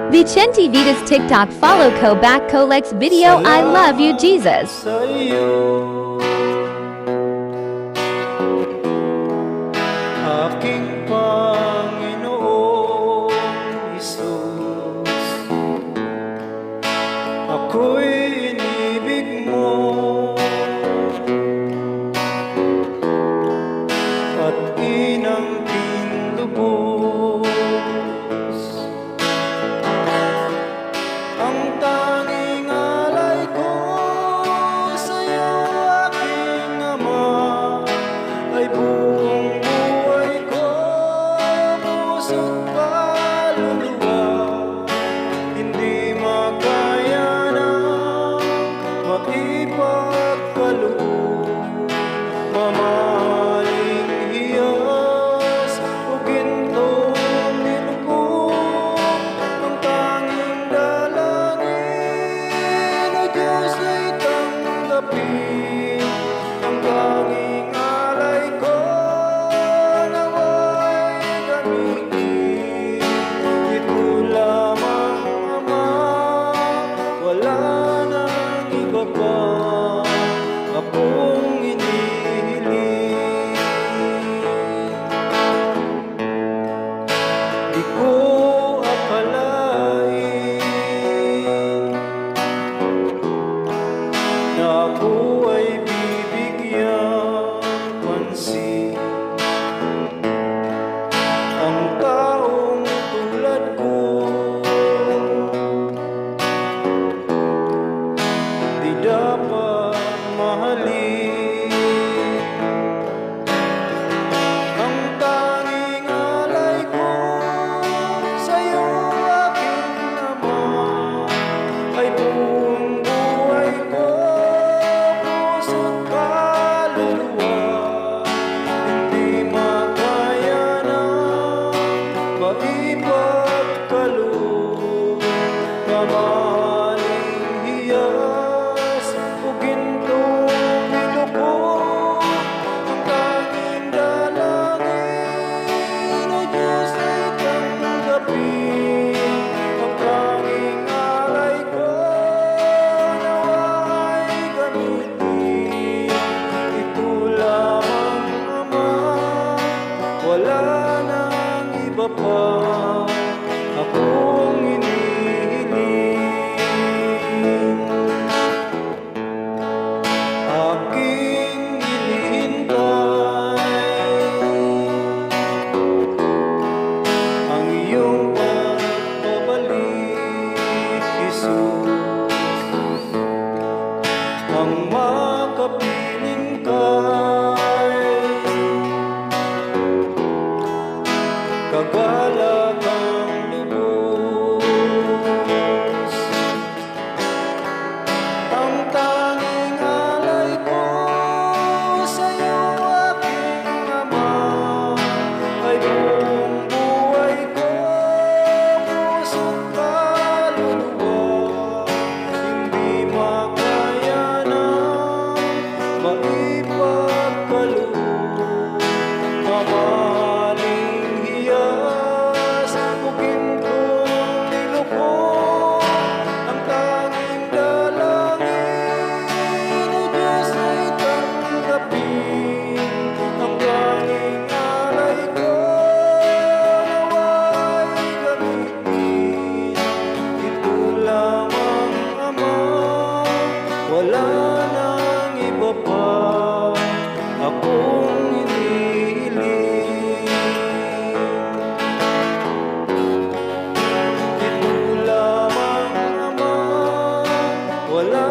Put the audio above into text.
Vicente Vitas TikTok follow ko back ko Lex video I love you Jesus. Sa'yo, aking Panginoong Hesus, ako'y inibig mo at inangkin lubos. Ang tanging alay ko sa'yo, aking Ama, ay buong buhay ko, puso't kaluluwa. Hindi makaya ng maipagkaloob, mamahaling hiyas o gintong nilugod. Ang tanging dalangin, O Diyos, ay tanggapin. Ang tanging alay ko, nawa'y gamitin. Ito lamang, Ama, wala nang iba pa akong inihiling. Di ko akalain na ako ay bibigyan pansin. Ang taong tulad ko, di dapat mahalin. Ang tanging alay ko sa'yo, aking Ama, ay buong buhay ko, puso't kaluluwa. Hindi makaya ng maipagkaloob, mamahaling hiyas o gintong nilugod. Ang tanging dalangin, O Diyos, ay tanggapin. Ang tanging alay ko, nawa'y gamitin. Ito lamang, Ama, wala nang iba pa akong inihiling. Aking hinihintay ang iyong pagbabalik, Jesus. Ang makapiling ka'y kagalatang lubos. Ang tanging alay ko sa'yo, aking Ama, ay buong buhay ko, puso't kaluluwa. Hindi makaya ng maipagkaloob, mamahaling hiyas o gintong nilugod. Ang tanging dalangin, O Diyos, ay tanggapin. Ang tanging alay ko, nawa'y gamitin. Ito lamang, Ama, wala nang iba pa akong inihiling. Ito lamang, Ama, wala